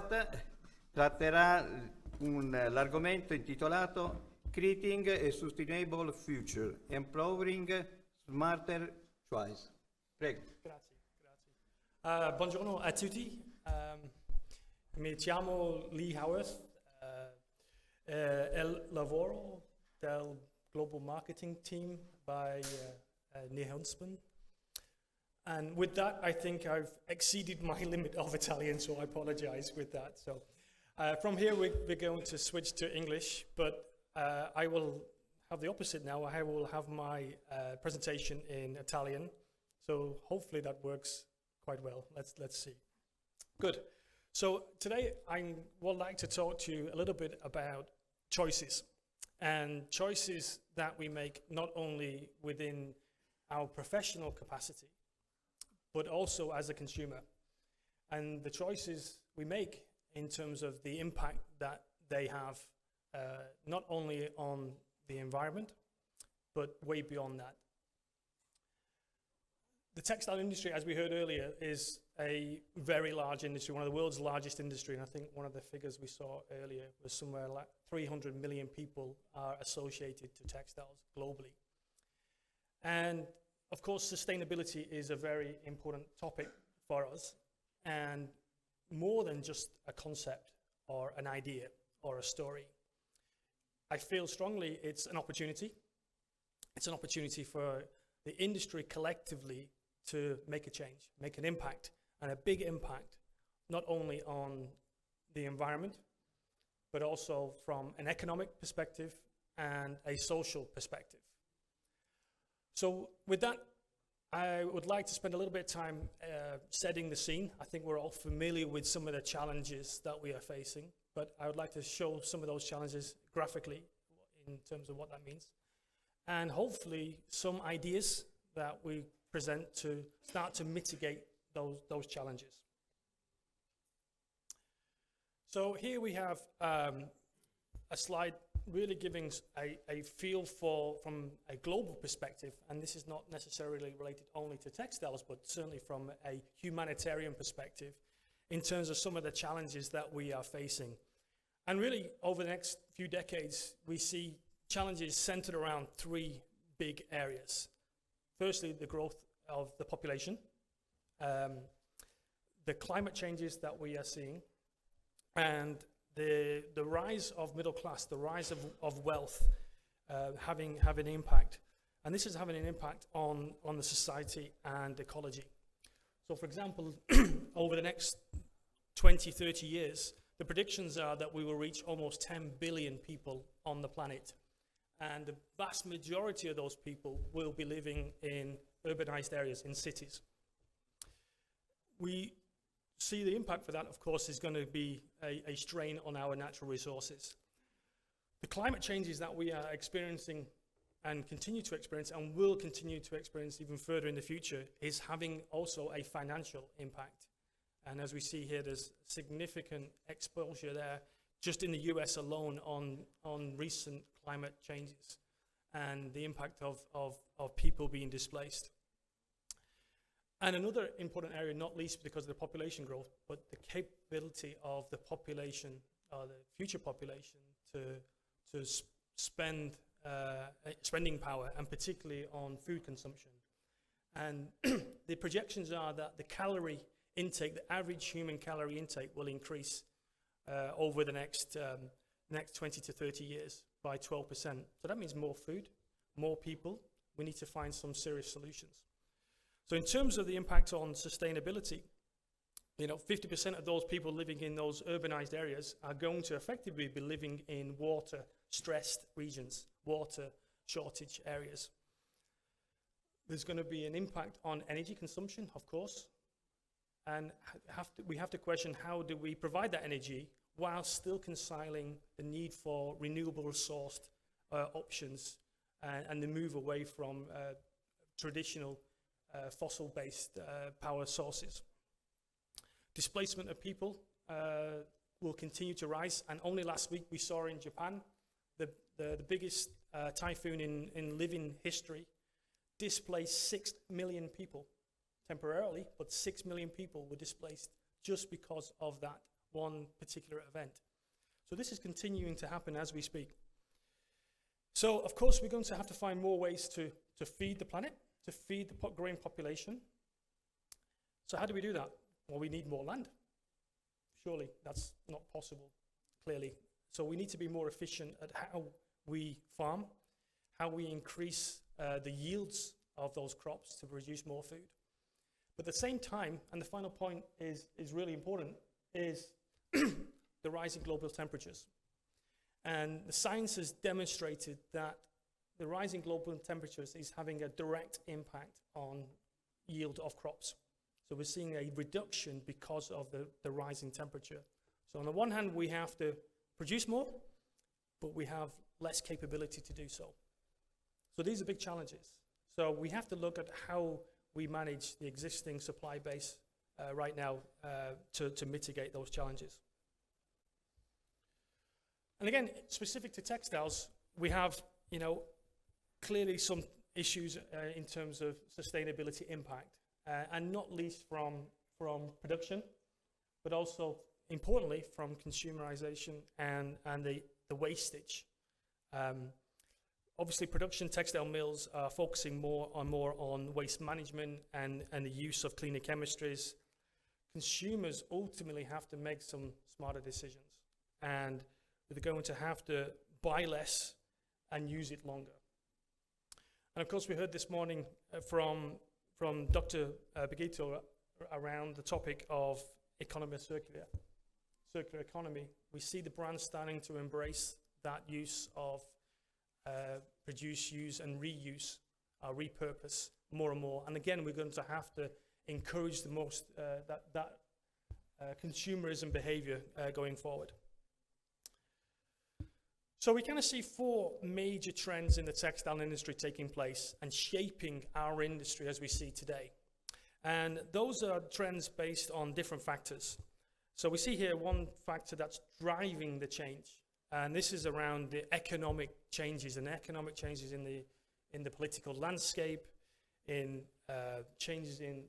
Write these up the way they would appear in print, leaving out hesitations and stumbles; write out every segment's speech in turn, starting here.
Howarth tratterà l'argomento intitolato Creating a Sustainable Future, Empowering Smarter Choice. Prego. Grazie. Buongiorno a tutti. Mi chiamo Lee Howarth e lavoro del Global Marketing Team near Huntsman. And with that, I think I've exceeded my limit of Italian, so I apologize with that. So from here, we're going to switch to English, but I will have the opposite now. I will have my presentation in Italian, so hopefully that works quite well. Let's see. Good. So today, I would like to talk to you a little bit about choices, and choices that we make not only within our professional capacity, but also as a consumer, and the choices we make in terms of the impact that they have, not only on the environment, but way beyond that. The textile industry, as we heard earlier, is a very large industry, one of the world's largest industry, and I think one of the figures we saw earlier was somewhere like 300 million people are associated to textiles globally. And of course, sustainability is a very important topic for us, and more than just a concept or an idea or a story. I feel strongly it's an opportunity. It's an opportunity for the industry collectively to make a change, make an impact, and a big impact, not only on the environment, but also from an economic perspective and a social perspective. So with that, I would like to spend a little bit of time setting the scene. I think we're all familiar with some of the challenges that we are facing, but I would like to show some of those challenges graphically in terms of what that means, and hopefully some ideas that we present to start to mitigate those challenges. So here we have a slide really giving a feel from a global perspective, and this is not necessarily related only to textiles, but certainly from a humanitarian perspective in terms of some of the challenges that we are facing. And really, over the next few decades, we see challenges centered around three big areas. Firstly, the growth of the population, the climate changes that we are seeing, and the rise of middle class, the rise of wealth having an impact. And this is having an impact on the society and ecology. So for example, over the next 20, 30 years, the predictions are that we will reach almost 10 billion people on the planet. And the vast majority of those people will be living in urbanized areas, in cities. We see the impact for that, of course, is going to be a strain on our natural resources. The climate changes that we are experiencing and continue to experience and will continue to experience even further in the future is having also a financial impact. And as we see here, there's significant exposure there just in the US alone on recent climate changes and the impact of people being displaced. And another important area, not least because of the population growth, but the capability of the population, or the future population, to spend spending power, and particularly on food consumption. And the projections are that the calorie intake, the average human calorie intake, will increase over the next 20 to 30 years by 12%. So that means more food, more people. We need to find some serious solutions. So in terms of the impact on sustainability, 50% of those people living in those urbanized areas are going to effectively be living in water-stressed regions, water shortage areas. There's going to be an impact on energy consumption, of course, and we have to question how do we provide that energy while still reconciling the need for renewable sourced options and the move away from traditional fossil-based power sources. Displacement of people will continue to rise, and only last week we saw in Japan the biggest typhoon in living history displaced 6 million people temporarily, but 6 million people were displaced just because of that one particular event. So this is continuing to happen as we speak. So of course we're going to have to find more ways to feed the planet, to feed the growing population. So how do we do that? Well, we need more land. Surely that's not possible, clearly. So we need to be more efficient at how we farm, how we increase the yields of those crops to produce more food. But at the same time, and the final point is really important, is the rising global temperatures. And the science has demonstrated that the rising global temperatures is having a direct impact on yield of crops. So we're seeing a reduction because of the rising temperature. So on the one hand, we have to produce more, but we have less capability to do so. So these are big challenges. So we have to look at how we manage the existing supply base right now to mitigate those challenges. And again, specific to textiles, we have, clearly some issues in terms of sustainability impact, and not least from production, but also importantly from consumerization and the wastage. Obviously, production textile mills are focusing more on waste management and the use of cleaner chemistries. Consumers ultimately have to make some smarter decisions, and they're going to have to buy less and use it longer. And of course, we heard this morning from Dr. Begito around the topic of circular economy. We see the brands starting to embrace that use of produce, use, and reuse, repurpose more and more. And again, we're going to have to encourage the most that consumerism behavior going forward. So we kind of see four major trends in the textile industry taking place and shaping our industry as we see today. And those are trends based on different factors. So we see here one factor that's driving the change, and this is around the economic changes in the political landscape, in changes in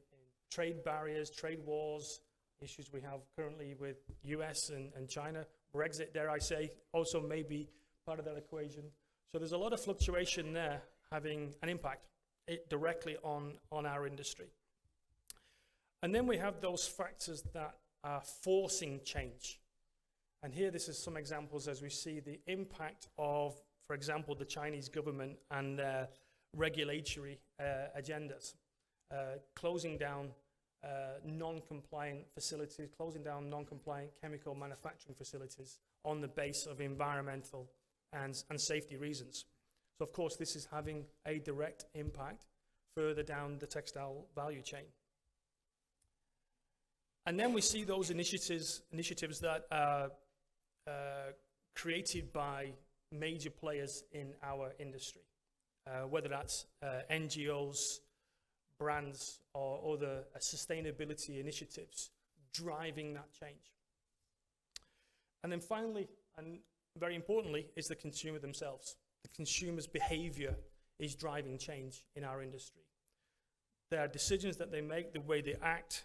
trade barriers, trade wars, issues we have currently with US and China. Brexit, dare I say, also may be part of that equation. So there's a lot of fluctuation there having an impact directly on our industry. And then we have those factors that are forcing change. And here, this is some examples as we see the impact of, for example, the Chinese government and their regulatory agendas, closing down non-compliant facilities, closing down non-compliant chemical manufacturing facilities on the base of environmental and safety reasons. So of course, this is having a direct impact further down the textile value chain. And then we see those initiatives that are created by major players in our industry, whether that's NGOs, brands, or other sustainability initiatives driving that change. And then finally, and very importantly, is the consumer themselves. The consumer's behavior is driving change in our industry. There are decisions that they make, the way they act,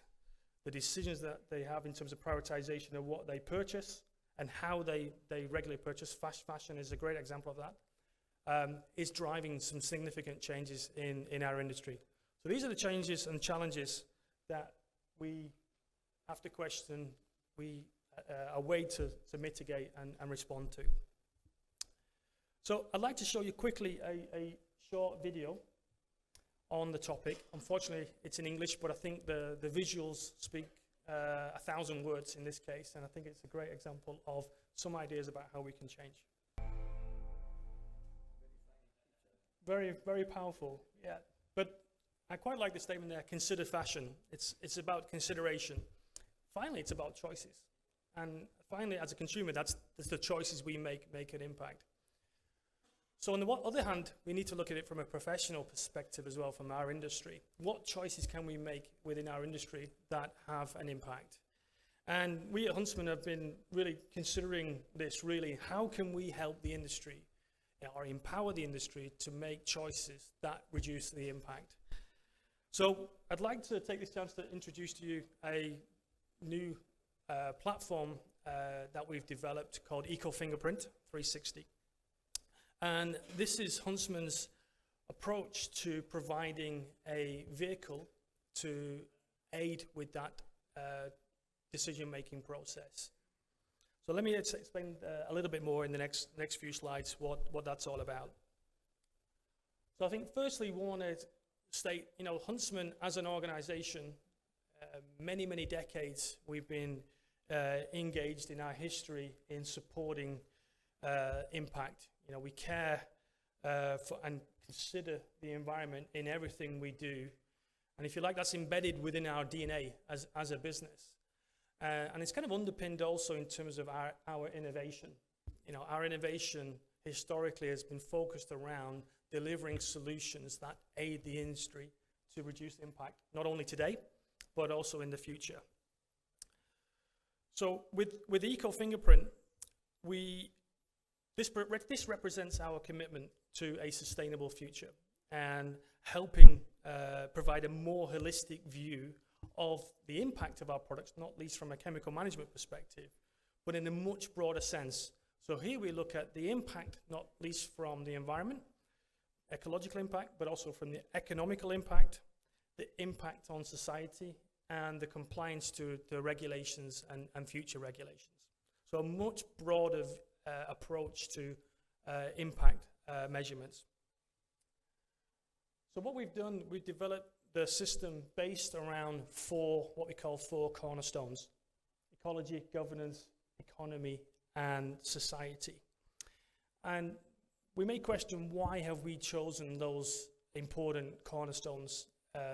the decisions that they have in terms of prioritization of what they purchase and how they regularly purchase. Fast fashion is a great example of that. Is driving some significant changes in our industry. So these are the changes and challenges that we have to question, a way to mitigate and respond to. So I'd like to show you quickly a short video on the topic. Unfortunately, it's in English, but I think the visuals speak 1,000 words in this case, and I think it's a great example of some ideas about how we can change. Very, very powerful, yeah. But I quite like the statement there, consider fashion. It's about consideration. Finally, it's about choices. And finally, as a consumer, that's the choices we make an impact. So on the other hand, we need to look at it from a professional perspective as well, from our industry. What choices can we make within our industry that have an impact? And we at Huntsman have been really considering this, really, how can we help the industry or empower the industry to make choices that reduce the impact? So I'd like to take this chance to introduce to you a new platform that we've developed called Fingerprint 360. And this is Huntsman's approach to providing a vehicle to aid with that decision-making process. So let me explain a little bit more in the next few slides what that's all about. So I think firstly we want to state, Huntsman as an organization, many, many decades we've been engaged in our history in supporting impact. We care for and consider the environment in everything we do. And if you like, that's embedded within our DNA as a business. And it's kind of underpinned also in terms of our innovation. Our innovation historically has been focused around delivering solutions that aid the industry to reduce impact, not only today, but also in the future. So with Fingerprint, this represents our commitment to a sustainable future and helping provide a more holistic view of the impact of our products, not least from a chemical management perspective, but in a much broader sense. So here we look at the impact, not least from the environment, ecological impact, but also from the economical impact, the impact on society, and the compliance to the regulations and future regulations. So a much broader approach to impact measurements. So what we've done, we've developed the system based around what we call four cornerstones: ecology, governance, economy, and society. And we may question, why have we chosen those important cornerstones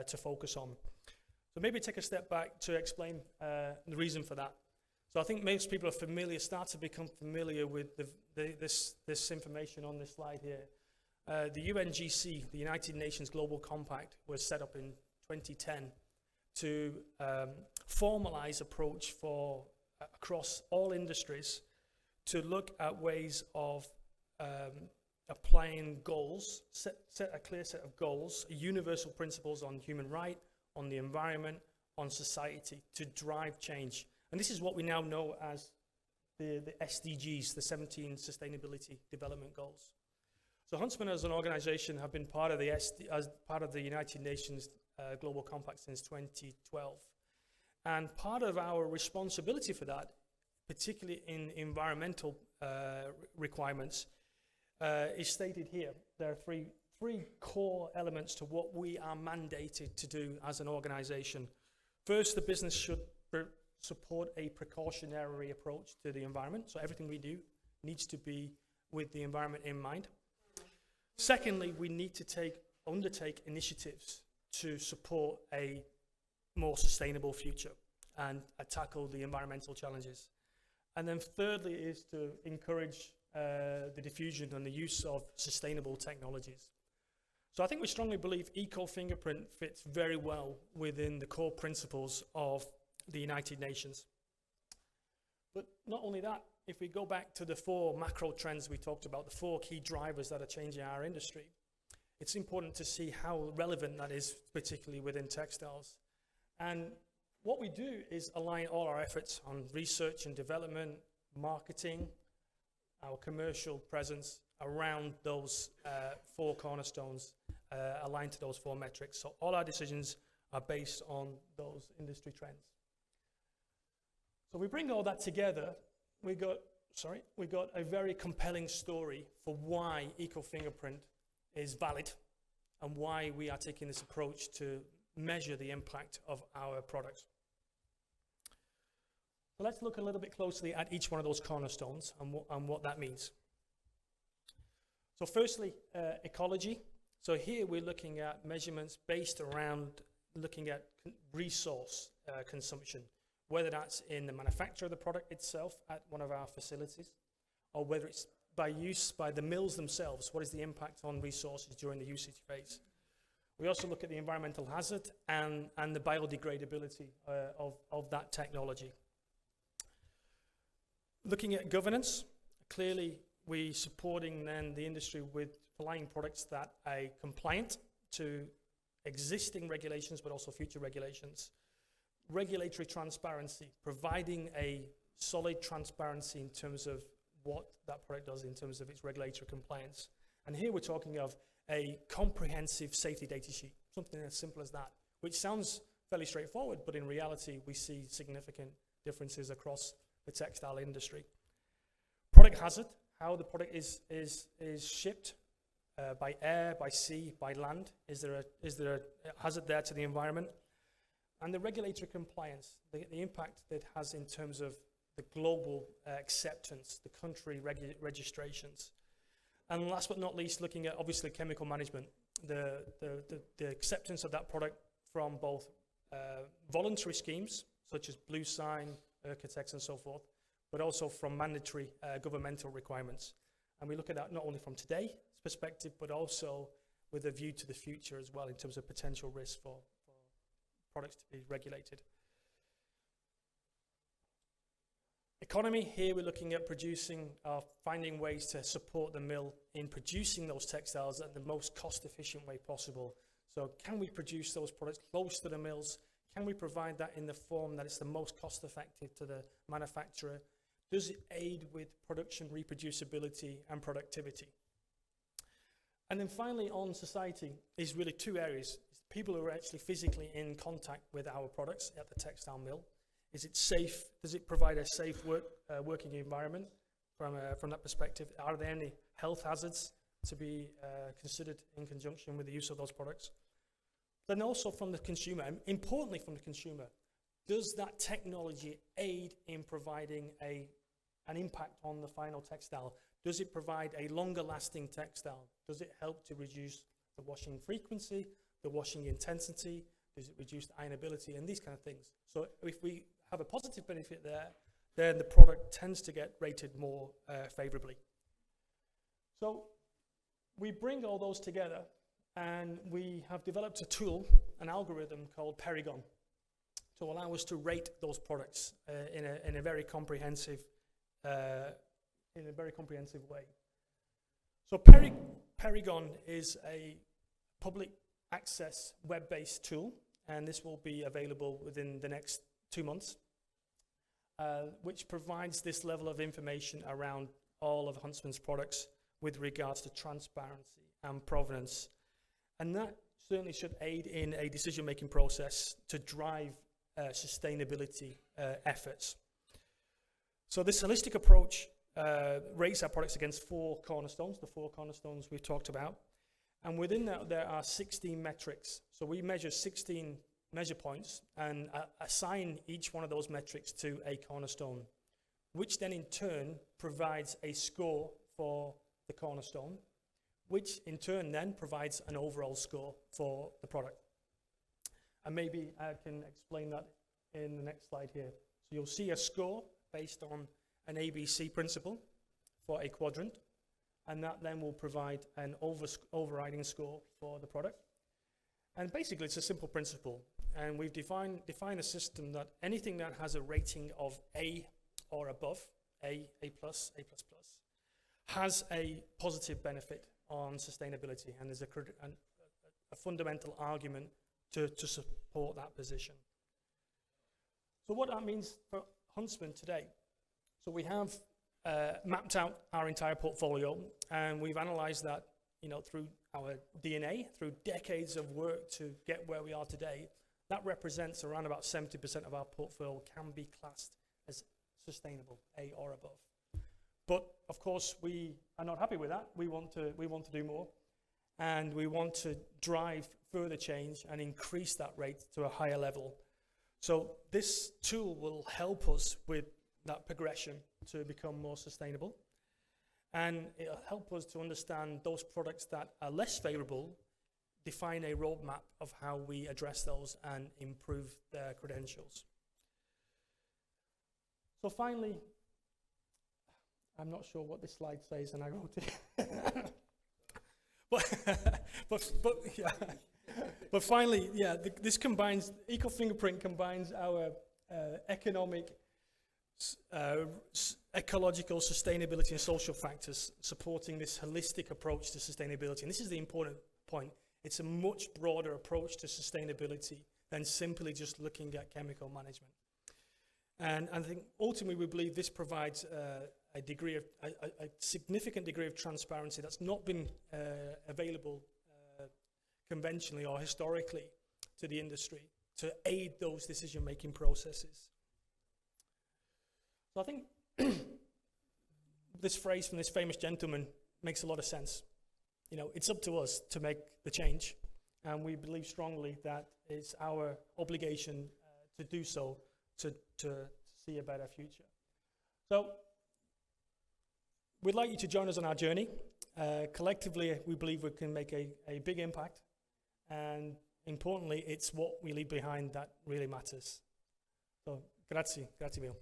to focus on? So maybe take a step back to explain the reason for that. So I think most people are start to become familiar with this information on this slide here. The UNGC, the United Nations Global Compact, was set up in 2010 to formalize approach across all industries to look at ways of applying goals, set a clear set of goals, universal principles on human right, on the environment, on society, to drive change. And this is what we now know as the SDGs, the 17 Sustainability Development Goals. So Huntsman as an organization have been part of the United Nations Global Compact since 2012. And part of our responsibility for that, particularly in environmental requirements, is stated here. There are three core elements to what we are mandated to do as an organization. First, the business should support a precautionary approach to the environment. So everything we do needs to be with the environment in mind. Secondly, we need to undertake initiatives to support a more sustainable future and tackle the environmental challenges. And then thirdly is to encourage the diffusion and the use of sustainable technologies. So I think we strongly believe Fingerprint fits very well within the core principles of the United Nations. But not only that, if we go back to the four macro trends we talked about, the four key drivers that are changing our industry, it's important to see how relevant that is, particularly within textiles. And what we do is align all our efforts on research and development, marketing, our commercial presence around those four cornerstones, aligned to those four metrics. So all our decisions are based on those industry trends. So we bring all that together. We got a very compelling story for why Fingerprint is valid and why we are taking this approach to measure the impact of our products. So let's look a little bit closely at each one of those cornerstones and what that means. So firstly, ecology. So here we're looking at measurements based around looking at resource consumption, whether that's in the manufacture of the product itself at one of our facilities, or whether it's by use by the mills themselves. What is the impact on resources during the usage phase? We also look at the environmental hazard and the biodegradability of that technology. Looking at governance, clearly we're supporting then the industry with supplying products that are compliant to existing regulations, but also future regulations. Regulatory transparency, providing a solid transparency in terms of what that product does in terms of its regulatory compliance. And here we're talking of a comprehensive safety data sheet, something as simple as that, which sounds fairly straightforward, but in reality, we see significant differences across the textile industry. Product hazard, how the product is shipped by air, by sea, by land. Is there a hazard there to the environment? And the regulatory compliance, the impact that it has in terms of the global acceptance, the country registrations. And last but not least, looking at obviously chemical management, the acceptance of that product from both voluntary schemes, such as Blue Sign, Urcatex and so forth, but also from mandatory governmental requirements. And we look at that not only from today's perspective, but also with a view to the future as well in terms of potential risks for products to be regulated. Economy, here we're looking at finding ways to support the mill in producing those textiles at the most cost-efficient way possible. So can we produce those products close to the mills? Can we provide that in the form that it's the most cost-effective to the manufacturer? Does it aid with production reproducibility and productivity? And then finally on society is really two areas. People who are actually physically in contact with our products at the textile mill. Is it safe? Does it provide a safe working environment from that perspective? Are there any health hazards to be considered in conjunction with the use of those products? Then also from the consumer, and importantly from the consumer, does that technology aid in providing an impact on the final textile? Does it provide a longer lasting textile? Does it help to reduce the washing frequency, the washing intensity? Does it reduce the ironability and these kind of things? So if we have a positive benefit there, then the product tends to get rated more favorably. So we bring all those together and we have developed a tool, an algorithm called Perigon, to allow us to rate those products in a very comprehensive way. So Perigon is a public access web-based tool, and this will be available within the next 2 months, which provides this level of information around all of Huntsman's products with regards to transparency and provenance. And that certainly should aid in a decision-making process to drive sustainability efforts. So this holistic approach rates our products against 4 cornerstones, the 4 cornerstones we've talked about. And within that, there are 16 metrics. So we measure 16 measure points and assign each one of those metrics to a cornerstone, which then in turn provides a score for the cornerstone, which in turn then provides an overall score for the product. And maybe I can explain that in the next slide here. So you'll see a score based on an ABC principle for a quadrant, and that then will provide an overriding score for the product. And basically it's a simple principle, and we've defined a system that anything that has a rating of A or above, A+, A++, has a positive benefit on sustainability, and there's a fundamental argument to support that position. So what that means for Huntsman today. So we have mapped out our entire portfolio, and we've analyzed that, through our DNA, through decades of work to get where we are today. That represents around about 70% of our portfolio can be classed as sustainable, A or above. But of course, we are not happy with that. We want to do more, and we want to drive further change and increase that rate to a higher level. So this tool will help us with that progression to become more sustainable, and it'll help us to understand those products that are less favorable, define a roadmap of how we address those and improve their credentials. So finally, I'm not sure what this slide says, and I wrote it. But finally, this combines, Fingerprint combines our economic, ecological, sustainability and social factors, supporting this holistic approach to sustainability. And this is the important point. It's a much broader approach to sustainability than simply just looking at chemical management. And I think ultimately we believe this provides a degree of a significant degree of transparency that's not been available conventionally or historically to the industry to aid those decision-making processes. So I think this phrase from this famous gentleman makes a lot of sense. You know, it's up to us to make the change, and we believe strongly that it's our obligation to do so to see a better future. So we'd like you to join us on our journey. Collectively, we believe we can make a big impact, and importantly, it's what we leave behind that really matters. So, grazie mille.